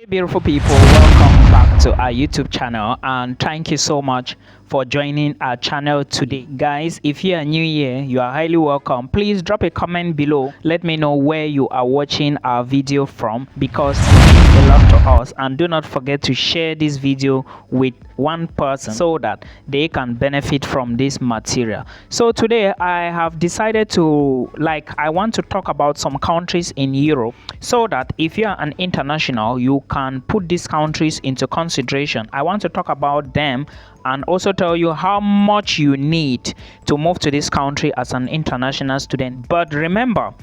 Hey beautiful people, welcome back to our YouTube channel and thank you so much for joining our channel today. Guys, if you are new here, you are highly welcome. Please drop a comment below. Let me know where you are watching our video from because it means a lot to us, and do not forget to share this video with one person so that they can benefit from this material. So today I have decided to I want to talk about some countries in Europe so that if you are an international you can put these countries into consideration. I want to talk about them and also tell you how much you need to move to this country as an international student. But remember,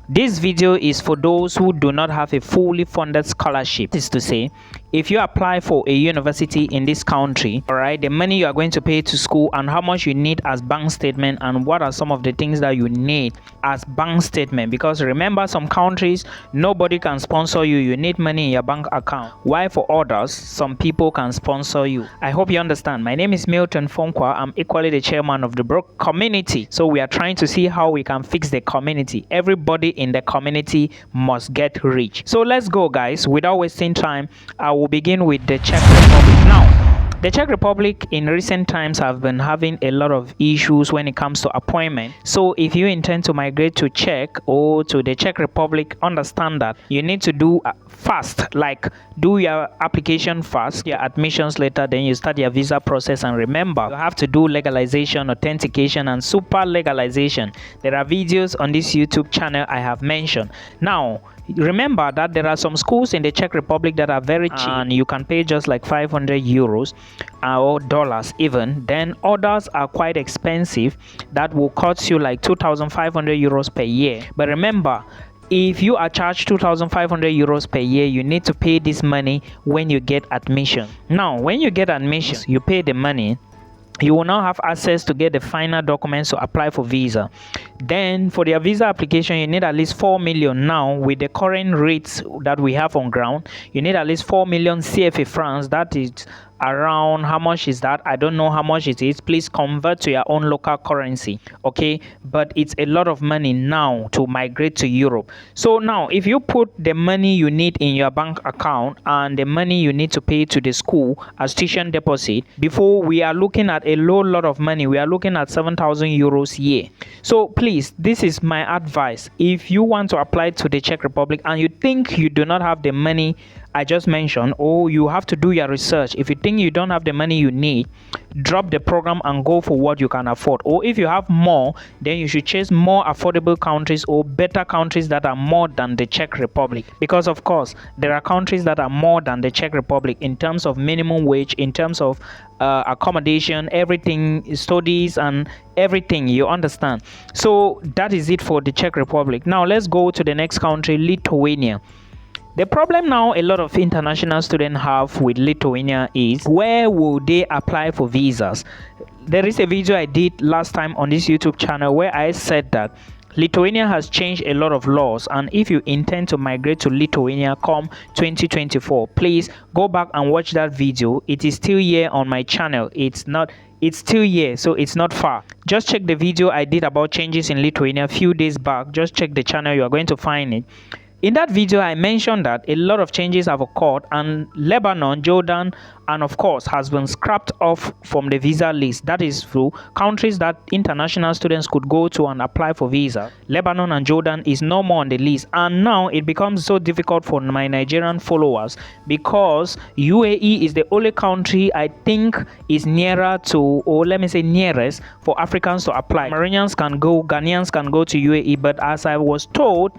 this video is for those who do not have a fully funded scholarship. This is to say, if you apply for a university in this country, all right, the money you are going to pay to school and how much you need as bank statement and what are some of the things that you need as bank statement. Because remember, some countries, nobody can sponsor you. You need money in your bank account. While for others, some people can sponsor you. I hope you understand. My name is Milton. I'm equally the chairman of the broke community. So we are trying to see how we can fix the community. Everybody in the community must get rich. So let's go, guys. Without wasting time, I will begin with the Czech Republic. Now, the Czech Republic in recent times have been having a lot of issues when it comes to appointment. So if you intend to migrate to Czech or to the Czech Republic, understand that you need to do fast, like do your application fast, your admissions later, then you start your visa process. And remember, you have to do legalization, authentication, and super legalization. There are videos on this YouTube channel I have mentioned. Now, remember that there are some schools in the Czech Republic that are very cheap and you can pay just like 500 euros or dollars even. Then others are quite expensive that will cost you like 2,500 euros per year. But remember, if you are charged 2,500 euros per year, you need to pay this money when you get admission. Now, when you get admission, you pay the money. You will now have access to get the final documents to apply for visa. Then for their visa application, you need at least 4 million. Now with the current rates that we have on ground, you need at least 4 million CFA francs. That is around, how much is that? I don't know how much it is. Please convert to your own local currency, okay? But it's a lot of money now to migrate to Europe. So now if you put the money you need in your bank account and the money you need to pay to the school as tuition deposit, before we are looking at a low lot of money. We are looking at 7,000 euros a year. So please, this is my advice. If you want to apply to the Czech Republic and you think you do not have the money I just mentioned, or you have to do your research. If you think you don't have the money you need, drop the program and go for what you can afford. Or if you have more, then you should chase more affordable countries or better countries that are more than the Czech Republic. Because of course, there are countries that are more than the Czech Republic in terms of minimum wage, in terms of accommodation, everything, studies and everything, you understand. So that is it for the Czech Republic. Now let's go to the next country, Lithuania. The problem now a lot of international students have with Lithuania is where will they apply for visas? There is a video I did last time on this YouTube channel where I said that Lithuania has changed a lot of laws, and if you intend to migrate to Lithuania come 2024, please go back and watch that video. It is still here on my channel. It's still here, so it's not far. Just check the video I did about changes in Lithuania a few days back. Just check the channel, you are going to find it. In that video, I mentioned that a lot of changes have occurred and Lebanon, Jordan, and of course has been scrapped off from the visa list. That is through countries that international students could go to and apply for visa. Lebanon and Jordan is no more on the list, and now it becomes so difficult for my Nigerian followers because UAE is the only country I think is nearer to, or let me say nearest, for Africans to apply. Cameroonians can go, Ghanaians can go to UAE, but as I was told,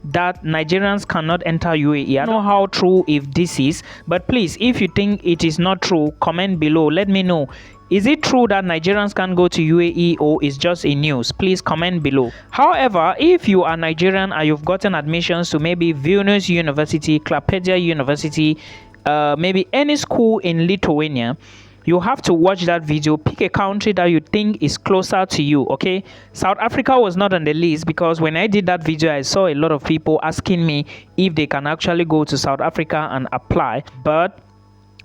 that Nigerians cannot enter UAE. I don't know how true if this is, but please, if you think it is not true, comment below. Let me know. Is it true that Nigerians can go to UAE or is just a news? Please comment below. However, if you are Nigerian and you've gotten admissions to maybe Vilnius University, Klaipėda University, maybe any school in Lithuania, you have to watch that video. Pick a country that you think is closer to you, okay? South Africa was not on the list because when I did that video, I saw a lot of people asking me if they can actually go to South Africa and apply. But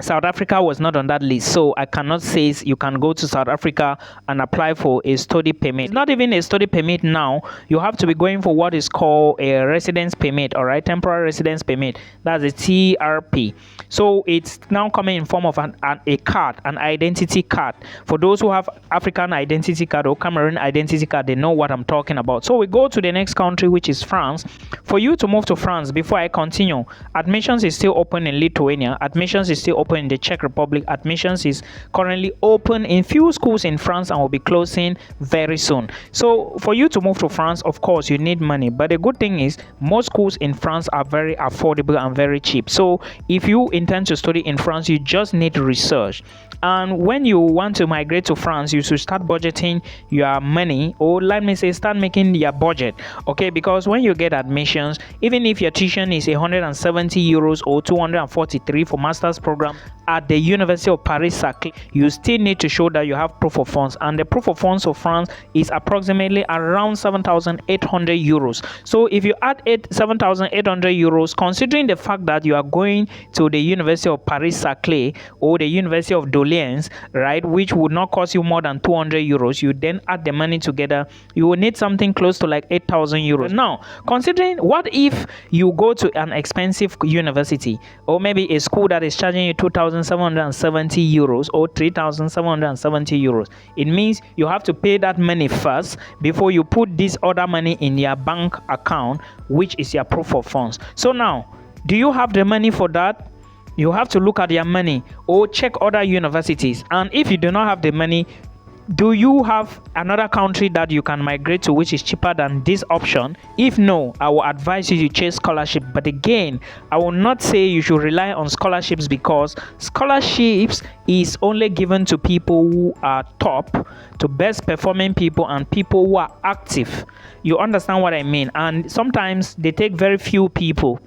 South Africa was not on that list, so I cannot say you can go to South Africa and apply for a study permit. It's not even a study permit now. You have to be going for what is called a residence permit, all right, temporary residence permit. That's a TRP. So it's now coming in form of a card, an identity card. For those who have African identity card or Cameroon identity card, they know what I'm talking about. So we go to the next country, which is France. For you to move to France, before I continue, admissions is still open in Lithuania. Admissions is still open in the Czech Republic. Admissions is currently open in few schools in France and will be closing very soon. So for you to move to France, of course, you need money. But the good thing is most schools in France are very affordable and very cheap. So if you intend to study in France, you just need research. And when you want to migrate to France, you should start budgeting your money, or let me say start making your budget, okay? Because when you get admissions, even if your tuition is 170 euros or 243 for master's program at the University of Paris-Saclay, you still need to show that you have proof of funds, and the proof of funds of France is approximately around 7,800 euros. So if you add 7,800 euros, considering the fact that you are going to the University of Paris-Saclay or the University of Orleans, right, which would not cost you more than 200 euros, you then add the money together, you will need something close to like 8,000 euros. Now, considering what if you go to an expensive university, or maybe a school that is charging you 2,770 euros or 3,770 euros, it means you have to pay that money first before you put this other money in your bank account, which is your proof of funds. So now, do you have the money for that? You have to look at your money or check other universities. And if you do not have the money, do you have another country that you can migrate to which is cheaper than this option? If no, I will advise you to chase scholarship. But again, I will not say you should rely on scholarships, because scholarships is only given to people who are top, to best performing people and people who are active. You understand what I mean? And sometimes they take very few people.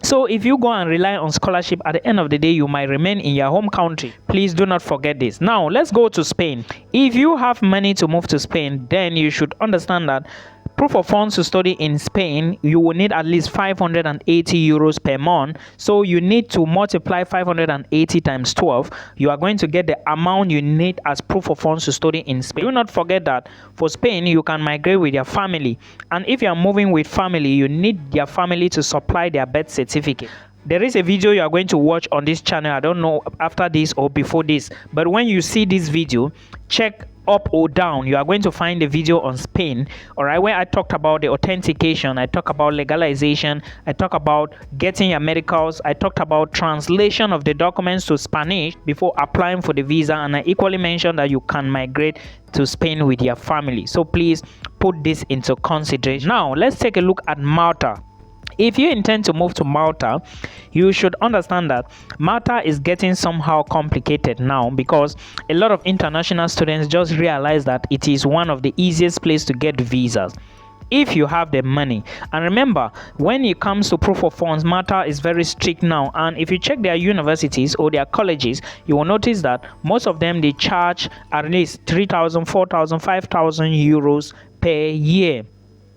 So if you go and rely on scholarship, at the end of the day, you might remain in your home country. Please do not forget this. Now, let's go to Spain. If you have money to move to Spain, then you should understand that proof of funds to study in Spain, you will need at least 580 euros per month. So you need to multiply 580 times 12. You are going to get the amount you need as proof of funds to study in Spain. Do not forget that for Spain, you can migrate with your family. And if you are moving with family, you need your family to supply their birth certificate. There is a video you are going to watch on this channel. I don't know after this or before this, but when you see this video, check up or down, you are going to find a video on Spain, all right, where I talked about the authentication, I talk about legalization, I talk about getting your medicals, I talked about translation of the documents to Spanish before applying for the visa, and I equally mentioned that you can migrate to Spain with your family. So please put this into consideration. Now let's take a look at Malta. If you intend to move to Malta, you should understand that Malta is getting somehow complicated now, because a lot of international students just realize that it is one of the easiest places to get visas if you have the money. And remember, when it comes to proof of funds, Malta is very strict now, and if you check their universities or their colleges, you will notice that most of them, they charge at least 3,000, 4,000, 5,000 euros per year.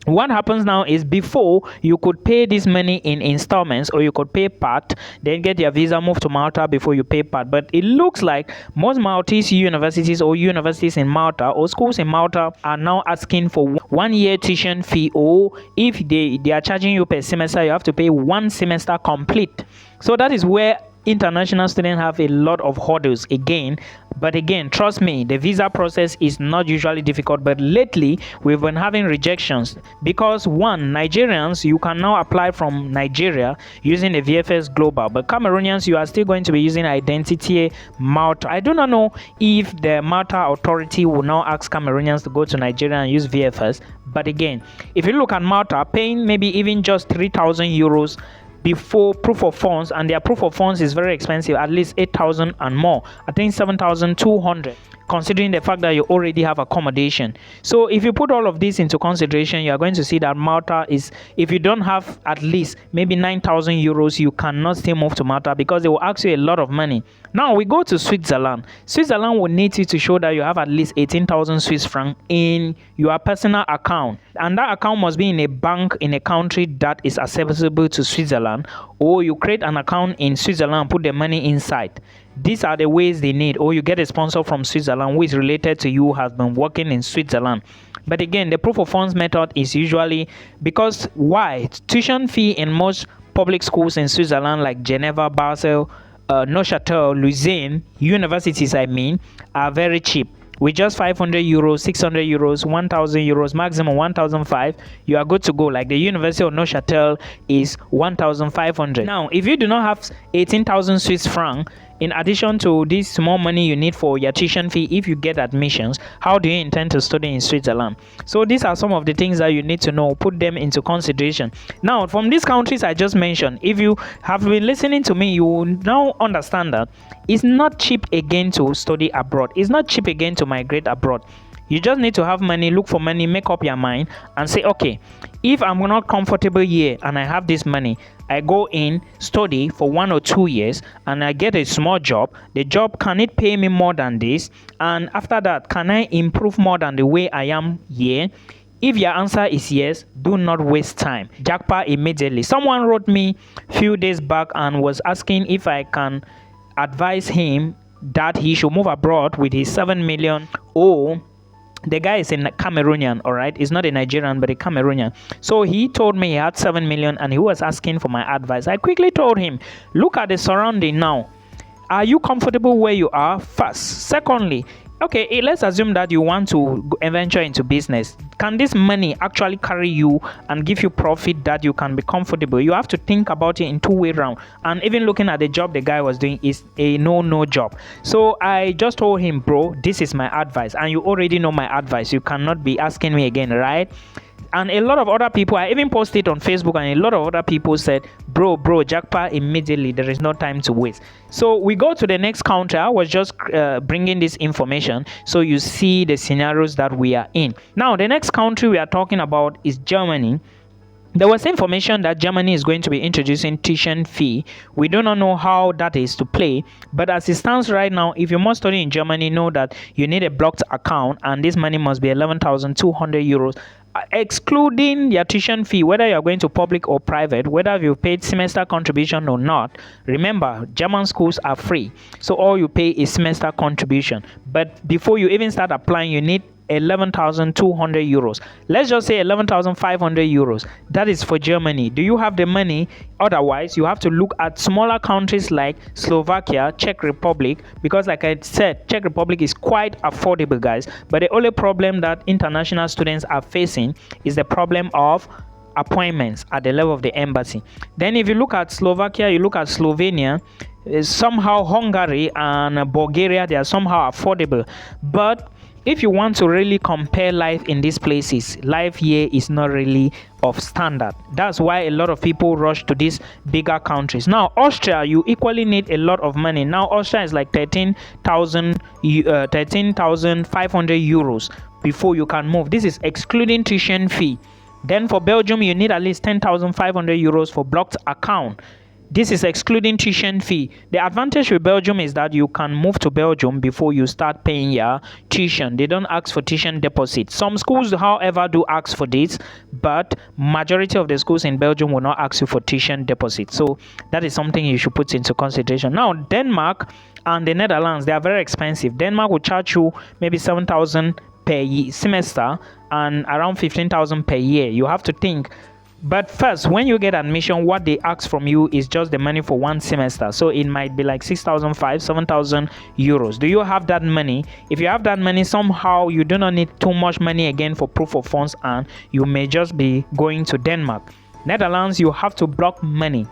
What happens now is, before you could pay this money in installments, or you could pay part, then get your visa, move to Malta before you pay part. But it looks like most Maltese universities or universities in Malta or schools in Malta are now asking for 1 year tuition fee, or if they are charging you per semester, you have to pay 1 semester complete. So that is where international students have a lot of hurdles again. But again, trust me, the visa process is not usually difficult, but lately we've been having rejections because, one, Nigerians, you can now apply from Nigeria using the VFS Global, but Cameroonians, you are still going to be using Identity Malta. I do not know if the Malta authority will now ask Cameroonians to go to Nigeria and use VFS, but again, if you look at Malta, paying maybe even just 3,000 euros before proof of funds, and their proof of funds is very expensive, at least 8,000 and more, I think 7,200. considering the fact that you already have accommodation. So if you put all of this into consideration, you are going to see that Malta is, if you don't have at least maybe 9,000 euros, you cannot still move to Malta because they will ask you a lot of money. Now we go to Switzerland. Switzerland will need you to show that you have at least 18,000 Swiss francs in your personal account, and that account must be in a bank in a country that is accessible to Switzerland, or you create an account in Switzerland and put the money inside. These are the ways they need, or you get a sponsor from Switzerland who is related to you, has been working in Switzerland. But again, the proof of funds method is usually, because why? Tuition fee in most public schools in Switzerland like Geneva, Basel, Neuchâtel, Lausanne, universities are very cheap. With just 500 euros, 600 euros, 1,000 euros, maximum 1,500, you are good to go. Like the University of Neuchâtel is 1,500. Now, if you do not have 18,000 Swiss francs, in addition to this small money you need for your tuition fee, if you get admissions, how do you intend to study in Switzerland? So these are some of the things that you need to know. Put them into consideration. Now, from these countries I just mentioned, if you have been listening to me, you will now understand that it's not cheap again to study abroad. It's not cheap again to migrate abroad. You just need to have money, look for money, make up your mind and say, okay, if I'm not comfortable here and I have this money, I go in, study for 1 or 2 years and I get a small job. The job, can it pay me more than this? And after that, can I improve more than the way I am here? If your answer is yes, do not waste time. Jackpot immediately. Someone wrote me a few days back and was asking if I can advise him that he should move abroad with his 7 million. Or the guy is in Cameroonian, all right? He's not a Nigerian, but a Cameroonian. So he told me he had 7 million and he was asking for my advice. I quickly told him, look at the surrounding now. Are you comfortable where you are? First. Secondly, okay, let's assume that you want to venture into business. Can this money actually carry you and give you profit that you can be comfortable? You have to think about it in two-way round. And even looking at the job the guy was doing is a no job. So I just told him, bro, this is my advice. And you already know my advice. You cannot be asking me again, right? And a lot of other people, I even posted on Facebook, and a lot of other people said, bro, jackpot immediately. There is no time to waste. So we go to the next country. I was just bringing this information so you see the scenarios that we are in. Now, the next country we are talking about is Germany. There was information that Germany is going to be introducing tuition fee. We do not know how that is to play, but as it stands right now, if you must study in Germany, know that you need a blocked account, and this money must be 11,200 euros. Excluding your tuition fee, whether you're going to public or private, whether you paid semester contribution or not. Remember, German schools are free, so all you pay is semester contribution. But before you even start applying, you need 11,200 euros. Let's just say 11,500 euros. That is for Germany. Do you have the money? Otherwise, you have to look at smaller countries like Slovakia, Czech Republic, because like I said, Czech Republic is quite affordable, guys. But the only problem that international students are facing is the problem of appointments at the level of the embassy. Then if you look at Slovakia, you look at Slovenia, somehow Hungary and Bulgaria, they are somehow affordable. But if you want to really compare life in these places, life here is not really of standard. That's why a lot of people rush to these bigger countries. Now, Austria, you equally need a lot of money. Now, Austria is like 13,500 euros before you can move. This is excluding tuition fee. Then for Belgium, you need at least 10,500 euros for blocked account. This is excluding tuition fee. The advantage with Belgium is that you can move to Belgium before you start paying your tuition. They don't ask for tuition deposit. Some schools, however, do ask for this, but majority of the schools in Belgium will not ask you for tuition deposit. So that is something you should put into consideration. Now, Denmark and the Netherlands, they are very expensive. Denmark will charge you maybe 7,000 per semester and around 15,000 per year. You have to think. But first, when you get admission, what they ask from you is just the money for one semester. So it might be like 6,500, 7,000 euros. Do you have that money? If you have that money, somehow you do not need too much money again for proof of funds, and you may just be going to Denmark. Netherlands, you have to block money.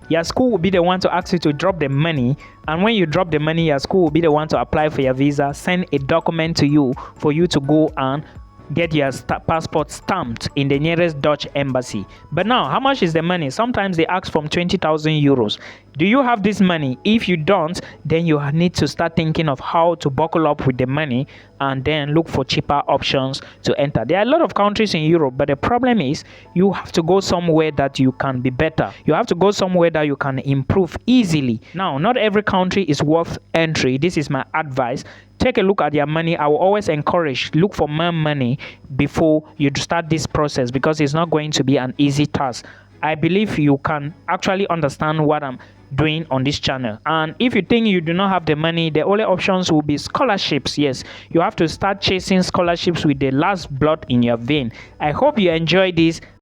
Your school will be the one to ask you to drop the money, and when you drop the money, your school will be the one to apply for your visa, send a document to you for you to go and get your passport stamped in the nearest Dutch embassy. But now, how much is the money? Sometimes they ask from 20,000 euros. Do you have this money? If you don't, then you need to start thinking of how to buckle up with the money and then look for cheaper options to enter. There are a lot of countries in Europe, but the problem is you have to go somewhere that you can be better. You have to go somewhere that you can improve easily. Now, not every country is worth entry. This is my advice. Take a look at your money. I will always encourage, look for more money before you start this process, because it's not going to be an easy task. I believe you can actually understand what I'm doing on this channel. And if you think you do not have the money, the only options will be scholarships. Yes, you have to start chasing scholarships with the last blood in your vein. I hope you enjoy this.